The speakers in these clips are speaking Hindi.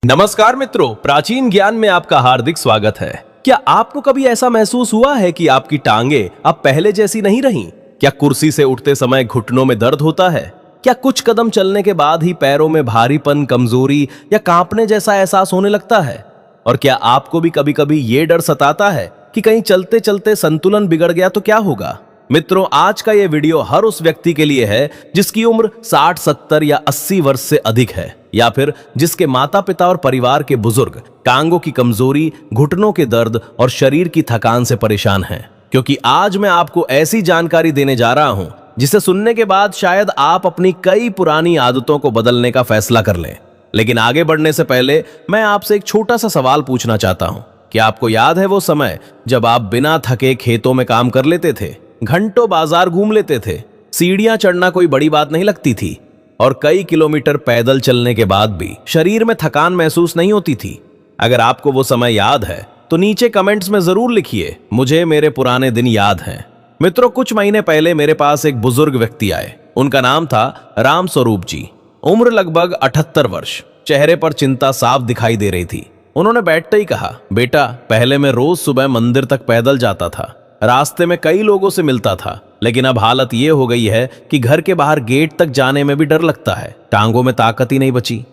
नमस्कार मित्रों, प्राचीन ज्ञान में आपका हार्दिक स्वागत है। क्या आपको कभी ऐसा महसूस हुआ है कि आपकी टांगे अब पहले जैसी नहीं रही? क्या कुर्सी से उठते समय घुटनों में दर्द होता है? क्या कुछ कदम चलने के बाद ही पैरों में भारीपन, कमजोरी या कांपने जैसा एहसास होने लगता है? और क्या आपको भी कभी कभी ये डर सताता है कि कहीं चलते चलते संतुलन बिगड़ गया तो क्या होगा? मित्रों, आज का ये वीडियो हर उस व्यक्ति के लिए है जिसकी उम्र 60, 70 या 80 वर्ष से अधिक है, या फिर जिसके माता पिता और परिवार के बुजुर्ग टांगों की कमजोरी, घुटनों के दर्द और शरीर की थकान से परेशान हैं। क्योंकि आज मैं आपको ऐसी जानकारी देने जा रहा हूं जिसे सुनने के बाद शायद आप अपनी कई पुरानी आदतों को बदलने का फैसला कर लें। लेकिन आगे बढ़ने से पहले मैं आपसे एक छोटा सा सवाल पूछना चाहता हूं। क्या आपको याद है वो समय जब आप बिना थके खेतों में काम कर लेते थे, घंटों बाजार घूम लेते थे, सीढ़ियां चढ़ना कोई बड़ी बात नहीं लगती थी और कई किलोमीटर पैदल चलने के बाद भी शरीर में थकान महसूस नहीं होती थी? अगर आपको वो समय याद है तो नीचे कमेंट्स में जरूर लिखिए, मुझे मेरे पुराने दिन याद हैं। मित्रों, कुछ महीने पहले मेरे पास एक बुजुर्ग व्यक्ति आए। उनका नाम था राम स्वरूप जी। उम्र लगभग 78 वर्ष। चेहरे पर चिंता साफ दिखाई दे रही थी। उन्होंने बैठते ही कहा, बेटा, पहले मैं रोज सुबह मंदिर तक पैदल जाता था, रास्ते में कई लोगों से मिलता था, लेकिन अब हालत ये हो गई है कि घर के बाहर गेट तक जाने में भी डर लगता है। टांगों में ताकत ही नहीं बची।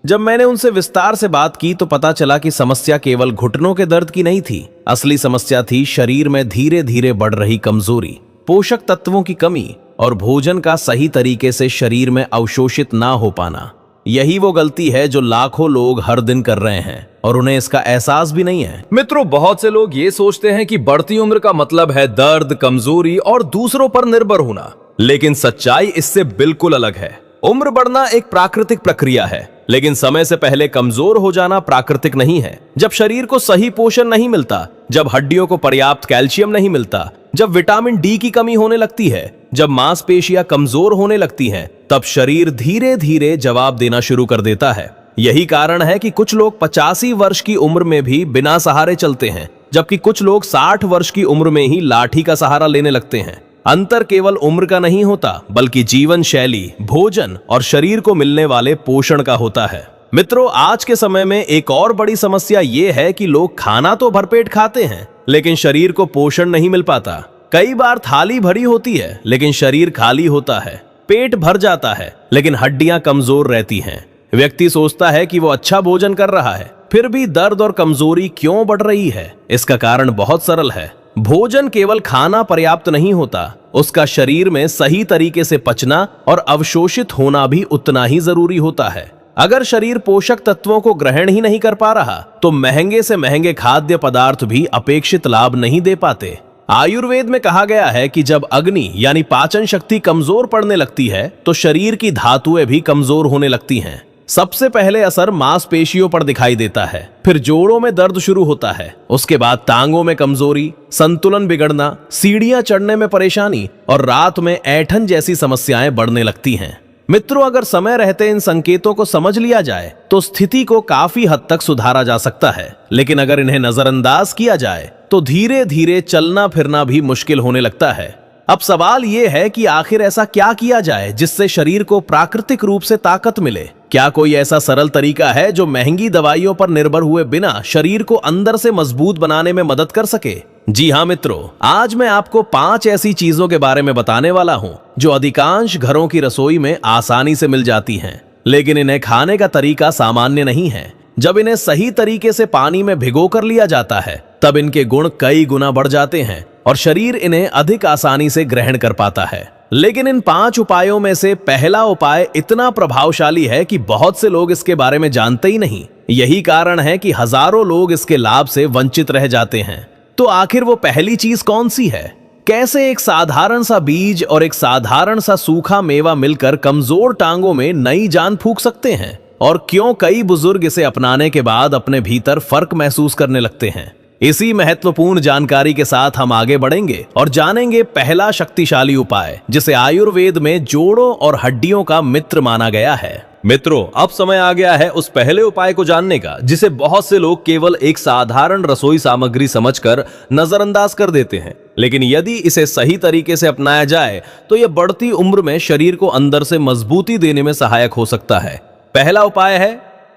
जब मैंने उनसे विस्तार से बात की तो पता चला कि समस्या केवल घुटनों के दर्द की नहीं थी। असली समस्या थी शरीर में धीरे धीरे बढ़ रही कमजोरी, पोषक तत्वों की कमी और भोजन का सही तरीके से शरीर में अवशोषित ना हो पाना। यही वो गलती है जो लाखों लोग हर दिन कर रहे हैं और उन्हें इसका एहसास भी नहीं है। मित्रों, बहुत से लोग ये सोचते हैं कि बढ़ती उम्र का मतलब है दर्द, कमजोरी और दूसरों पर निर्भर होना, लेकिन सच्चाई इससे बिल्कुल अलग है। उम्र बढ़ना एक प्राकृतिक प्रक्रिया है, लेकिन समय से पहले कमजोर हो जाना प्राकृतिक नहीं है। जब शरीर को सही पोषण नहीं मिलता, जब हड्डियों को पर्याप्त कैल्शियम नहीं मिलता, जब विटामिन डी की कमी होने लगती है, जब मांसपेशियां कमजोर होने लगती हैं, तब शरीर धीरे धीरे जवाब देना शुरू कर देता है। यही कारण है कि कुछ लोग 85 वर्ष की उम्र में भी बिना सहारे चलते हैं, जबकि कुछ लोग 60 वर्ष की उम्र में ही लाठी का सहारा लेने लगते हैं। अंतर केवल उम्र का नहीं होता, बल्कि जीवन शैली, भोजन और शरीर को मिलने वाले पोषण का होता है। मित्रों, आज के समय में एक और बड़ी समस्या ये है कि लोग खाना तो भरपेट खाते हैं, लेकिन शरीर को पोषण नहीं मिल पाता। कई बार थाली भरी होती है, लेकिन शरीर खाली होता है। पेट भर जाता है, लेकिन हड्डियां कमजोर रहती हैं। व्यक्ति सोचता है कि वो अच्छा भोजन कर रहा है, फिर भी दर्द और कमजोरी क्यों बढ़ रही है? इसका कारण बहुत सरल है। भोजन केवल खाना पर्याप्त नहीं होता, उसका शरीर में सही तरीके से पचना और अवशोषित होना भी उतना ही जरूरी होता है। अगर शरीर पोषक तत्वों को ग्रहण ही नहीं कर पा रहा, तो महंगे से महंगे खाद्य पदार्थ भी अपेक्षित लाभ नहीं दे पाते। आयुर्वेद में कहा गया है कि जब अग्नि यानी पाचन शक्ति कमजोर पड़ने लगती है, तो शरीर की धातुएं भी कमजोर होने लगती हैं। सबसे पहले असर मांसपेशियों पर दिखाई देता है, फिर जोड़ों में दर्द शुरू होता है, उसके बाद टांगों में कमजोरी, संतुलन बिगड़ना, सीढ़ियां चढ़ने में परेशानी और रात में ऐंठन जैसी समस्याएं बढ़ने लगती हैं। मित्रों, अगर समय रहते इन संकेतों को समझ लिया जाए तो स्थिति को काफी हद तक सुधारा जा सकता है, लेकिन अगर इन्हें नजरअंदाज किया जाए तो धीरे धीरे चलना फिरना भी मुश्किल होने लगता है। अब सवाल यह है कि आखिर ऐसा क्या किया जाए जिससे शरीर को प्राकृतिक रूप से ताकत मिले? क्या कोई ऐसा सरल तरीका है जो महंगी दवाइयों पर निर्भर हुए बिना शरीर को अंदर से मजबूत बनाने में मदद कर सके? जी हाँ मित्रों, आज मैं आपको 5 ऐसी चीजों के बारे में बताने वाला हूँ जो अधिकांश घरों की रसोई में आसानी से मिल जाती हैं, लेकिन इन्हें खाने का तरीका सामान्य नहीं है। जब इन्हें सही तरीके से पानी में भिगो कर लिया जाता है, तब इनके गुण कई गुना बढ़ जाते हैं और शरीर इन्हें अधिक आसानी से ग्रहण कर पाता है। लेकिन इन 5 उपायों में से पहला उपाय इतना प्रभावशाली है कि बहुत से लोग इसके बारे में जानते ही नहीं। यही कारण है कि हजारों लोग इसके लाभ से वंचित रह जाते हैं। तो आखिर वो पहली चीज कौन सी है? कैसे एक साधारण सा बीज और एक साधारण सा सूखा मेवा मिलकर कमजोर टांगों में नई जान फूंक सकते हैं? और क्यों कई बुजुर्ग इसे अपनाने के बाद अपने भीतर फर्क महसूस करने लगते हैं? इसी महत्वपूर्ण जानकारी के साथ हम आगे बढ़ेंगे और जानेंगे पहला शक्तिशाली उपाय, जिसे आयुर्वेद में जोड़ों और हड्डियों का मित्र माना गया है। मित्रों, अब समय आ गया है उस पहले उपाय को जानने का, जिसे बहुत से लोग केवल एक साधारण रसोई सामग्री समझकर नजरअंदाज कर देते हैं। लेकिन यदि इसे सही तरीके से अपनाया जाए तो यह बढ़ती उम्र में शरीर को अंदर से मजबूती देने में सहायक हो सकता है। पहला उपाय है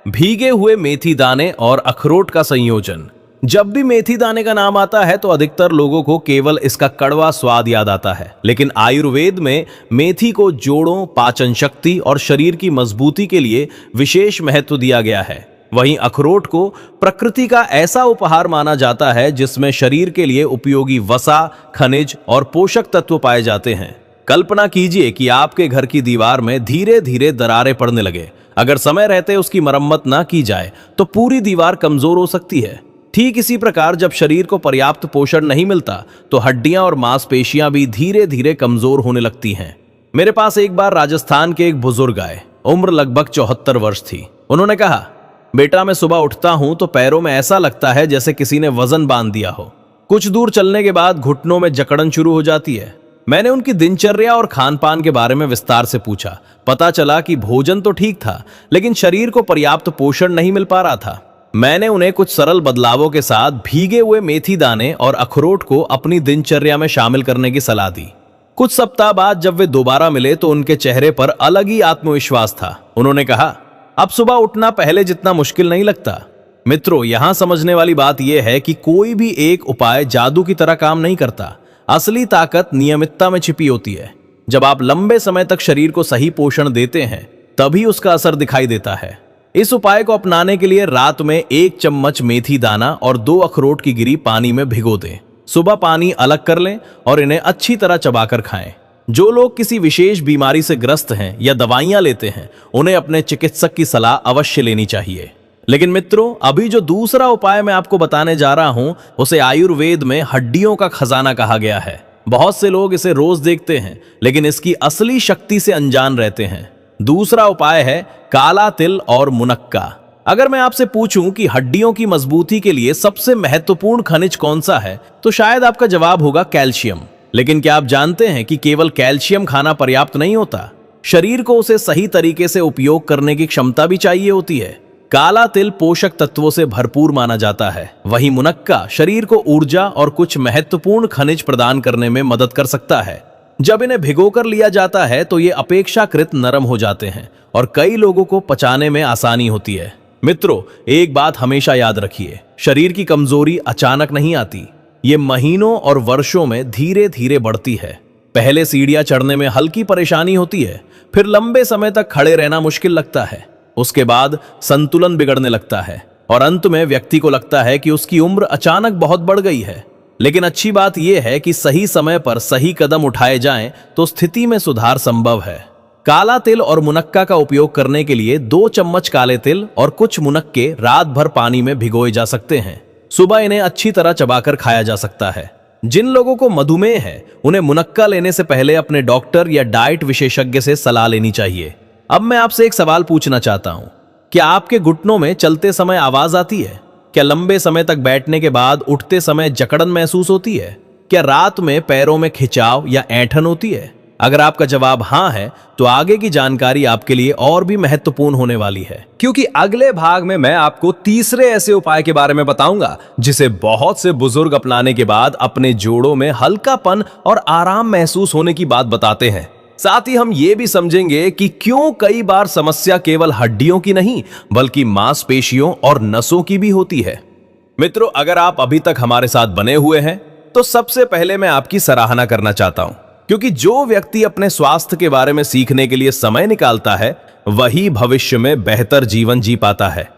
भीगे हुए मेथी दाने और अखरोट का संयोजन। जब भी मेथी दाने का नाम आता है तो अधिकतर लोगों को केवल इसका कड़वा स्वाद याद आता है, लेकिन आयुर्वेद में मेथी को जोड़ों, पाचन शक्ति और शरीर की मजबूती के लिए विशेष महत्व दिया गया है। वहीं अखरोट को प्रकृति का ऐसा उपहार माना जाता है जिसमें शरीर के लिए उपयोगी वसा, खनिज और पोषक तत्व पाए जाते हैं। कल्पना कीजिए कि आपके घर की दीवार में धीरे धीरे दरारें पड़ने लगे। अगर समय रहते उसकी मरम्मत ना की जाए तो पूरी दीवार कमजोर हो सकती है। ठीक इसी प्रकार जब शरीर को पर्याप्त पोषण नहीं मिलता तो हड्डियां और मांसपेशियां भी धीरे धीरे कमजोर होने लगती हैं। मेरे पास एक बार राजस्थान के एक बुजुर्ग आए। उम्र लगभग 74 वर्ष थी। उन्होंने कहा, बेटा मैं सुबह उठता हूं तो पैरों में ऐसा लगता है जैसे किसी ने वजन बांध दिया हो। कुछ दूर चलने के बाद घुटनों में जकड़न शुरू हो जाती है। मैंने उनकी दिनचर्या और खान पान के बारे में विस्तार से पूछा। पता चला कि भोजन तो ठीक था, लेकिन शरीर को पर्याप्त पोषण नहीं मिल पा रहा था। मैंने उन्हें कुछ सरल बदलावों के साथ भीगे हुए मेथी दाने और अखरोट को अपनी दिनचर्या में शामिल करने की सलाह दी। कुछ सप्ताह बाद जब वे दोबारा मिले तो उनके चेहरे पर अलग ही आत्मविश्वास था। उन्होंने कहा, अब सुबह उठना पहले जितना मुश्किल नहीं लगता। मित्रों, यहां समझने वाली बात यह है कि कोई भी एक उपाय जादू की तरह काम नहीं करता। असली ताकत नियमितता में छिपी होती है। जब आप लंबे समय तक शरीर को सही पोषण देते हैं तभी उसका असर दिखाई देता है। इस उपाय को अपनाने के लिए रात में 1 चम्मच मेथी दाना और 2 अखरोट की गिरी पानी में भिगो दें। सुबह पानी अलग कर लें और इन्हें अच्छी तरह चबाकर खाएं। जो लोग किसी विशेष बीमारी से ग्रस्त हैं या दवाइयां लेते हैं उन्हें अपने चिकित्सक की सलाह अवश्य लेनी चाहिए। लेकिन मित्रों, अभी जो दूसरा उपाय मैं आपको बताने जा रहा हूं उसे आयुर्वेद में हड्डियों का खजाना कहा गया है। बहुत से लोग इसे रोज देखते हैं लेकिन इसकी असली शक्ति से अनजान रहते हैं। दूसरा उपाय है काला तिल और मुनक्का। अगर मैं आपसे पूछूं कि हड्डियों की मजबूती के लिए सबसे महत्वपूर्ण खनिज कौन सा है तो शायद आपका जवाब होगा कैल्शियम। लेकिन क्या आप जानते हैं कि केवल कैल्शियम खाना पर्याप्त नहीं होता? शरीर को उसे सही तरीके से उपयोग करने की क्षमता भी चाहिए होती है। काला तिल पोषक तत्वों से भरपूर माना जाता है। वहीं मुनक्का शरीर को ऊर्जा और कुछ महत्वपूर्ण खनिज प्रदान करने में मदद कर सकता है। जब इन्हें भिगोकर लिया जाता है तो ये अपेक्षाकृत नरम हो जाते हैं और कई लोगों को पचाने में आसानी होती है। मित्रों, एक बात हमेशा याद रखिए, शरीर की कमजोरी अचानक नहीं आती। ये महीनों और वर्षों में धीरे धीरे बढ़ती है। पहले सीढ़ियां चढ़ने में हल्की परेशानी होती है, फिर लंबे समय तक खड़े रहना मुश्किल लगता है। उसके बाद संतुलन बिगड़ने लगता है और अंत में व्यक्ति को लगता है कि उसकी उम्र अचानक बहुत बढ़ गई है। लेकिन अच्छी बात यह है कि सही समय पर सही कदम उठाए जाएं तो स्थिति में सुधार संभव है। काला तिल और मुनक्का का उपयोग करने के लिए 2 चम्मच काले तिल और कुछ मुनक्के रात भर पानी में भिगोए जा सकते हैं। सुबह इन्हें अच्छी तरह चबाकर खाया जा सकता है। जिन लोगों को मधुमेह है उन्हें मुनक्का लेने से पहले अपने डॉक्टर या डाइट विशेषज्ञ से सलाह लेनी चाहिए। अब मैं आपसे एक सवाल पूछना चाहता हूं, क्या आपके घुटनों में चलते समय आवाज आती है? क्या लंबे समय तक बैठने के बाद उठते समय जकड़न महसूस होती है? क्या रात में पैरों में खिंचाव या ऐंठन होती है? अगर आपका जवाब हाँ है तो आगे की जानकारी आपके लिए और भी महत्वपूर्ण होने वाली है, क्योंकि अगले भाग में मैं आपको तीसरे ऐसे उपाय के बारे में बताऊंगा जिसे बहुत से बुजुर्ग अपनाने के बाद अपने जोड़ों में हल्कापन और आराम महसूस होने की बात बताते हैं। साथ ही हम ये भी समझेंगे कि क्यों कई बार समस्या केवल हड्डियों की नहीं बल्कि मांसपेशियों और नसों की भी होती है। मित्रों, अगर आप अभी तक हमारे साथ बने हुए हैं तो सबसे पहले मैं आपकी सराहना करना चाहता हूं, क्योंकि जो व्यक्ति अपने स्वास्थ्य के बारे में सीखने के लिए समय निकालता है वही भविष्य में बेहतर जीवन जी पाता है।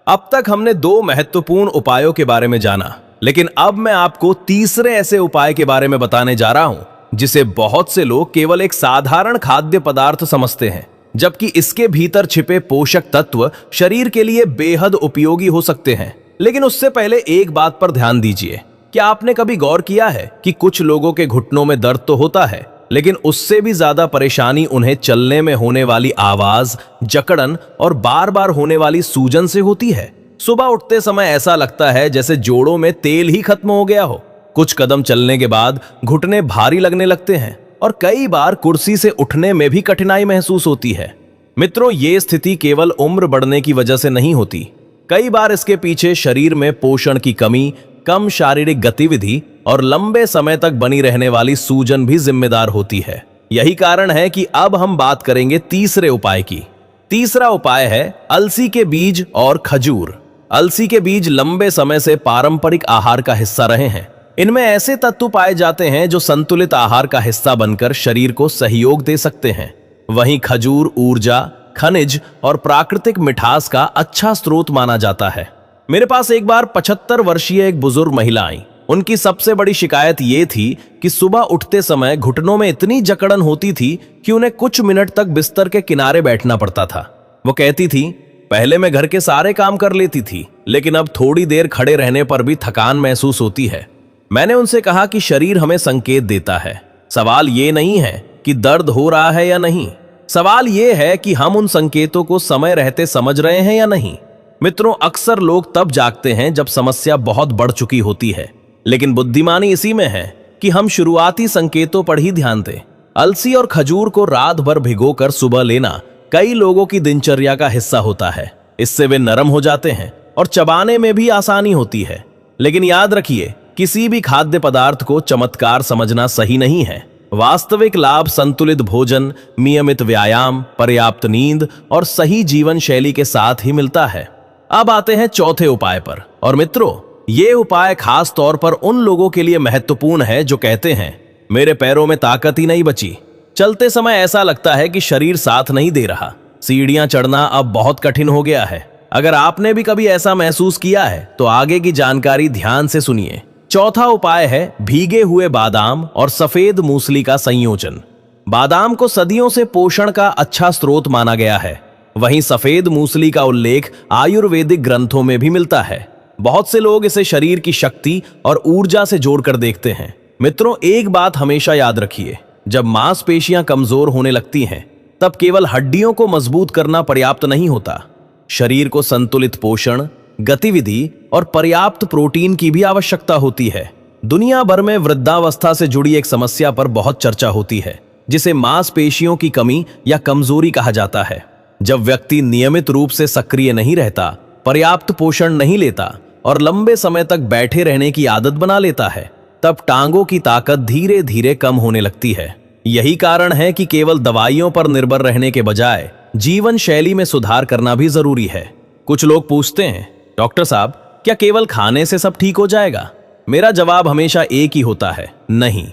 अब तक हमने 2 महत्वपूर्ण उपायों के बारे में जाना, लेकिन अब मैं आपको तीसरे ऐसे उपाय के बारे में बताने जा रहा हूं जिसे बहुत से लोग केवल एक साधारण खाद्य पदार्थ समझते हैं, जबकि इसके भीतर छिपे पोषक तत्व शरीर के लिए बेहद उपयोगी हो सकते हैं। लेकिन उससे पहले एक बात पर ध्यान दीजिए, क्या आपने कभी गौर किया है कि कुछ लोगों के घुटनों में दर्द तो होता है लेकिन उससे भी ज्यादा परेशानी उन्हें चलने में होने वाली आवाज, जकड़न और बार बार होने वाली सूजन से होती है। सुबह उठते समय ऐसा लगता है जैसे जोड़ों में तेल ही खत्म हो गया हो। कुछ कदम चलने के बाद घुटने भारी लगने लगते हैं और कई बार कुर्सी से उठने में भी कठिनाई महसूस होती है। मित्रों, ये स्थिति केवल उम्र बढ़ने की वजह से नहीं होती। कई बार इसके पीछे शरीर में पोषण की कमी, कम शारीरिक गतिविधि और लंबे समय तक बनी रहने वाली सूजन भी जिम्मेदार होती है। यही कारण है कि अब हम बात करेंगे तीसरे उपाय की। तीसरा उपाय है अलसी के बीज और खजूर। अलसी के बीज लंबे समय से पारंपरिक आहार का हिस्सा रहे हैं। इनमें ऐसे तत्व पाए जाते हैं जो संतुलित आहार का हिस्सा बनकर शरीर को सहयोग दे सकते हैं। वहीं खजूर ऊर्जा, खनिज और प्राकृतिक मिठास का अच्छा स्रोत माना जाता है। मेरे पास एक बार 75 वर्षीय एक बुजुर्ग महिला आई। उनकी सबसे बड़ी शिकायत ये थी कि सुबह उठते समय घुटनों में इतनी जकड़न होती थी कि उन्हें कुछ मिनट तक बिस्तर के किनारे बैठना पड़ता था। वो कहती थी, पहले मैं घर के सारे काम कर लेती थी, लेकिन अब थोड़ी देर खड़े रहने पर भी थकान महसूस होती है। मैंने उनसे कहा कि शरीर हमें संकेत देता है। सवाल ये नहीं है कि दर्द हो रहा है या नहीं, सवाल ये है कि हम उन संकेतों को समय रहते समझ रहे हैं या नहीं। मित्रों, अक्सर लोग तब जागते हैं जब समस्या बहुत बढ़ चुकी होती है, लेकिन बुद्धिमानी इसी में है कि हम शुरुआती संकेतों पर ही ध्यान दें। अलसी और खजूर को रात भर भिगोकर सुबह लेना कई लोगों की दिनचर्या का हिस्सा होता है। इससे वे नरम हो जाते हैं और चबाने में भी आसानी होती है। लेकिन याद रखिए, किसी भी खाद्य पदार्थ को चमत्कार समझना सही नहीं है। वास्तविक लाभ संतुलित भोजन, नियमित व्यायाम, पर्याप्त नींद और सही जीवन शैली के साथ ही मिलता है। अब आते हैं चौथे उपाय पर। और मित्रों, ये उपाय खास तौर पर उन लोगों के लिए महत्वपूर्ण है जो कहते हैं, मेरे पैरों में ताकत ही नहीं बची। चलते समय ऐसा लगता है कि शरीर साथ नहीं दे रहा। सीढ़ियां चढ़ना अब बहुत कठिन हो गया है। अगर आपने भी कभी ऐसा महसूस किया है तो आगे की जानकारी ध्यान से सुनिए। चौथा उपाय है भीगे हुए बादाम और सफेद मूसली का संयोजन। बादाम को सदियों से पोषण का अच्छा स्रोत माना गया है। वहीं सफेद मूसली का उल्लेख आयुर्वेदिक ग्रंथों में भी मिलता है। बहुत से लोग इसे शरीर की शक्ति और ऊर्जा से जोड़कर देखते हैं। मित्रों, एक बात हमेशा याद रखिए, जब मांसपेशियां कमजोर होने लगती हैं, तब केवल हड्डियों को मजबूत करना पर्याप्त नहीं होता। शरीर को संतुलित पोषण, गतिविधि और पर्याप्त प्रोटीन की भी आवश्यकता होती है। दुनिया भर में वृद्धावस्था से जुड़ी एक समस्या पर बहुत चर्चा होती है, जिसे मांसपेशियों की कमी या कमजोरी कहा जाता है। जब व्यक्ति नियमित रूप से सक्रिय नहीं रहता, पर्याप्त पोषण नहीं लेता और लंबे समय तक बैठे रहने की आदत बना लेता है, तब टांगों की ताकत धीरे धीरे कम होने लगती है। यही कारण है कि केवल दवाइयों पर निर्भर रहने के बजाय जीवन शैली में सुधार करना भी जरूरी है। कुछ लोग पूछते हैं, डॉक्टर साहब, क्या केवल खाने से सब ठीक हो जाएगा? मेरा जवाब हमेशा एक ही होता है, नहीं।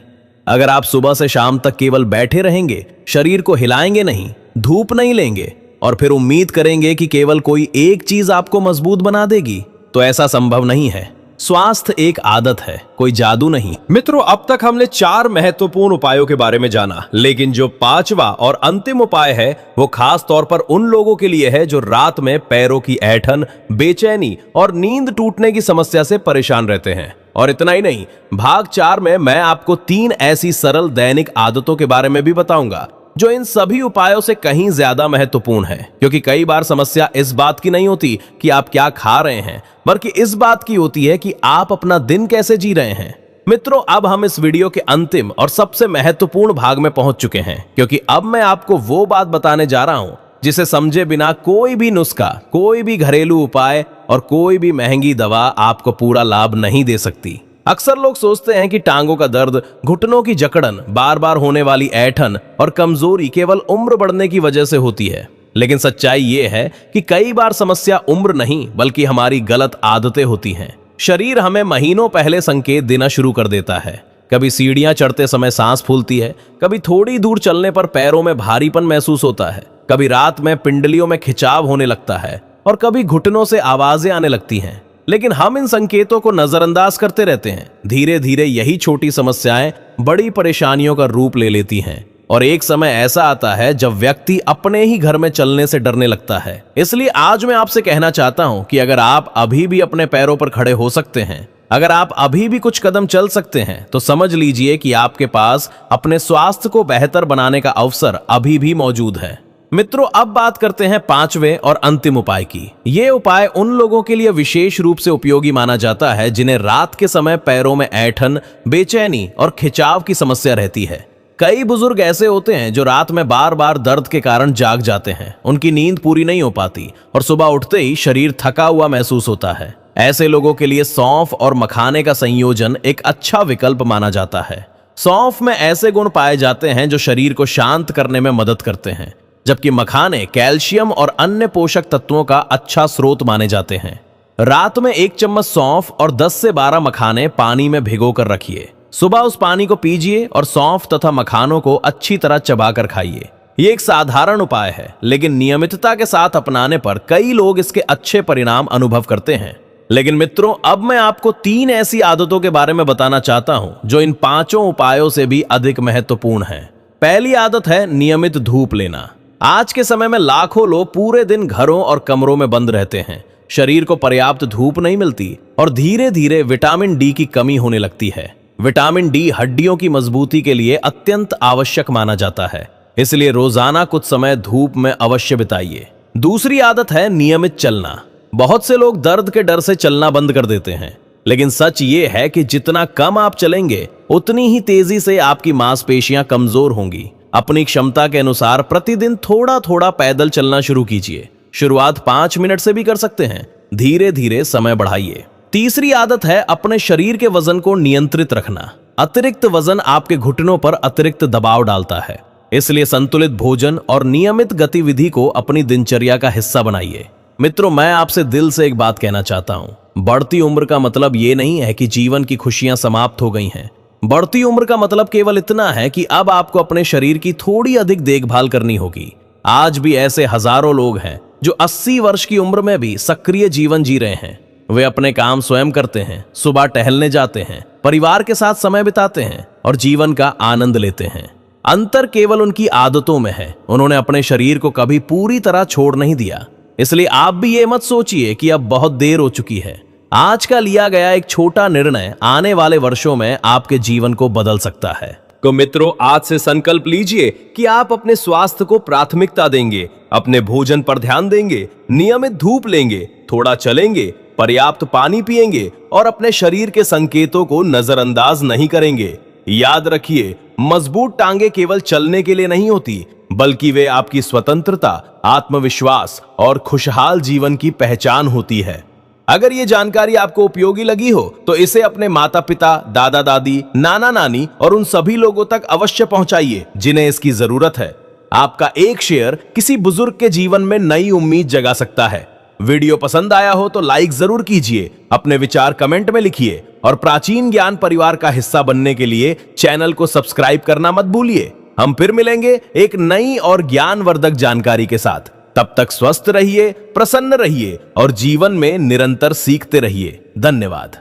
अगर आप सुबह से शाम तक केवल बैठे रहेंगे, शरीर को हिलाएंगे नहीं, धूप नहीं लेंगे और फिर उम्मीद करेंगे कि केवल कोई एक चीज आपको मजबूत बना देगी, तो ऐसा संभव नहीं है। स्वास्थ्य एक आदत है, कोई जादू नहीं। मित्रों, अब तक हमने 4 महत्वपूर्ण उपायों के बारे में जाना, लेकिन जो 5वां और अंतिम उपाय है वो खास तौर पर उन लोगों के लिए है जो रात में पैरों की ऐंठन, बेचैनी और नींद टूटने की समस्या से परेशान रहते हैं। और इतना ही नहीं, भाग 4 में मैं आपको 3 ऐसी सरल दैनिक आदतों के बारे में भी बताऊंगा जो इन सभी उपायों से कहीं ज्यादा महत्वपूर्ण है। क्योंकि कई बार समस्या इस बात की नहीं होती कि आप क्या खा रहे हैं, बल्कि इस बात की होती है कि आप अपना दिन कैसे जी रहे हैं। मित्रों, अब हम इस वीडियो के अंतिम और सबसे महत्वपूर्ण भाग में पहुंच चुके हैं, क्योंकि अब मैं आपको वो बात बताने जा रहा हूं जिसे समझे बिना कोई भी नुस्खा, कोई भी घरेलू उपाय और कोई भी महंगी दवा आपको पूरा लाभ नहीं दे सकती। अक्सर लोग सोचते हैं कि टांगों का दर्द, घुटनों की जकड़न, बार बार होने वाली ऐंठन और कमजोरी केवल उम्र बढ़ने की वजह से होती है। लेकिन सच्चाई ये है कि कई बार समस्या उम्र नहीं बल्कि हमारी गलत आदतें होती हैं। शरीर हमें महीनों पहले संकेत देना शुरू कर देता है। कभी सीढ़ियां चढ़ते समय सांस फूलती है, कभी थोड़ी दूर चलने पर पैरों में भारीपन महसूस होता है, कभी रात में पिंडलियों में खिंचाव होने लगता है और कभी घुटनों से आवाजें आने लगती हैं। लेकिन हम इन संकेतों को नजरअंदाज करते रहते हैं। धीरे धीरे यही छोटी समस्याएं बड़ी परेशानियों का रूप ले लेती हैं और एक समय ऐसा आता है जब व्यक्ति अपने ही घर में चलने से डरने लगता है। इसलिए आज मैं आपसे कहना चाहता हूं कि अगर आप अभी भी अपने पैरों पर खड़े हो सकते हैं, अगर आप अभी भी कुछ कदम चल सकते हैं, तो समझ लीजिए कि आपके पास अपने स्वास्थ्य को बेहतर बनाने का अवसर अभी भी मौजूद है। मित्रों, अब बात करते हैं 5वें और अंतिम उपाय की। ये उपाय उन लोगों के लिए विशेष रूप से उपयोगी माना जाता है जिन्हें रात के समय पैरों में ऐंठन, बेचैनी और खिंचाव की समस्या रहती है। कई बुजुर्ग ऐसे होते हैं जो रात में बार बार दर्द के कारण जाग जाते हैं, उनकी नींद पूरी नहीं हो पाती और सुबह उठते ही शरीर थका हुआ महसूस होता है। ऐसे लोगों के लिए सौंफ और मखाने का संयोजन एक अच्छा विकल्प माना जाता है। सौंफ में ऐसे गुण पाए जाते हैं जो शरीर को शांत करने में मदद करते हैं। जबकि मखाने कैल्शियम और अन्य पोषक तत्वों का अच्छा स्रोत माने जाते हैं। रात में 1 चम्मच सौंफ और 10 से 12 मखाने पानी में भिगोकर रखिए। सुबह उस पानी को पीजिए और सौंफ तथा मखानों को अच्छी तरह चबाकर खाइए। ये एक साधारण उपाय है, लेकिन नियमितता के साथ अपनाने पर कई लोग इसके अच्छे परिणाम अनुभव करते हैं। लेकिन मित्रों, अब मैं आपको 3 ऐसी आदतों के बारे में बताना चाहता हूं जो इन 5 उपायों से भी अधिक महत्वपूर्ण हैं। पहली आदत है नियमित धूप लेना। आज के समय में लाखों लोग पूरे दिन घरों और कमरों में बंद रहते हैं। शरीर को पर्याप्त धूप नहीं मिलती और धीरे धीरे विटामिन डी की कमी होने लगती है। विटामिन डी हड्डियों की मजबूती के लिए अत्यंत आवश्यक माना जाता है, इसलिए रोजाना कुछ समय धूप में अवश्य बिताइए। दूसरी आदत है नियमित चलना। बहुत से लोग दर्द के डर से चलना बंद कर देते हैं, लेकिन सच ये है कि जितना कम आप चलेंगे उतनी ही तेजी से आपकी मांसपेशियां कमजोर होंगी। अपनी क्षमता के अनुसार प्रतिदिन थोड़ा थोड़ा पैदल चलना शुरू कीजिए। शुरुआत 5 मिनट से भी कर सकते हैं, धीरे धीरे समय बढ़ाइए। तीसरी आदत है अपने शरीर के वजन को नियंत्रित रखना। अतिरिक्त वजन आपके घुटनों पर अतिरिक्त दबाव डालता है, इसलिए संतुलित भोजन और नियमित गतिविधि को अपनी दिनचर्या का हिस्सा बनाइए। मित्रों, मैं आपसे दिल से एक बात कहना चाहता हूं। बढ़ती उम्र का मतलब ये नहीं है कि जीवन की खुशियां समाप्त हो गई हैं। बढ़ती उम्र का मतलब केवल इतना है कि अब आपको अपने शरीर की थोड़ी अधिक देखभाल करनी होगी। आज भी ऐसे हजारों लोग हैं जो 80 वर्ष की उम्र में भी सक्रिय जीवन जी रहे हैं। वे अपने काम स्वयं करते हैं, सुबह टहलने जाते हैं, परिवार के साथ समय बिताते हैं और जीवन का आनंद लेते हैं। अंतर केवल उनकी आदतों में है। उन्होंने अपने शरीर को कभी पूरी तरह छोड़ नहीं दिया। इसलिए आप भी ये मत सोचिए कि अब बहुत देर हो चुकी है। आज का लिया गया एक छोटा निर्णय आने वाले वर्षों में आपके जीवन को बदल सकता है। तो मित्रों, आज से संकल्प लीजिए कि आप अपने स्वास्थ्य को प्राथमिकता देंगे, अपने भोजन पर ध्यान देंगे, नियमित धूप लेंगे, थोड़ा चलेंगे, पर्याप्त पानी पिएंगे और अपने शरीर के संकेतों को नजरअंदाज नहीं करेंगे। याद रखिए, मजबूत टांगे केवल चलने के लिए नहीं होती, बल्कि वे आपकी स्वतंत्रता, आत्मविश्वास और खुशहाल जीवन की पहचान होती है। अगर ये जानकारी आपको उपयोगी लगी हो तो इसे अपने माता पिता, दादा दादी, नाना नानी और उन सभी लोगों तक अवश्य पहुंचाइए जिन्हें इसकी जरूरत है। आपका एक शेयर किसी बुजुर्ग के जीवन में नई उम्मीद जगा सकता है। वीडियो पसंद आया हो तो लाइक जरूर कीजिए, अपने विचार कमेंट में लिखिए और प्राचीन ज्ञान परिवार का हिस्सा बनने के लिए चैनल को सब्सक्राइब करना मत भूलिए। हम फिर मिलेंगे एक नई और ज्ञानवर्धक जानकारी के साथ। तब तक स्वस्थ रहिए, प्रसन्न रहिए और जीवन में निरंतर सीखते रहिए। धन्यवाद।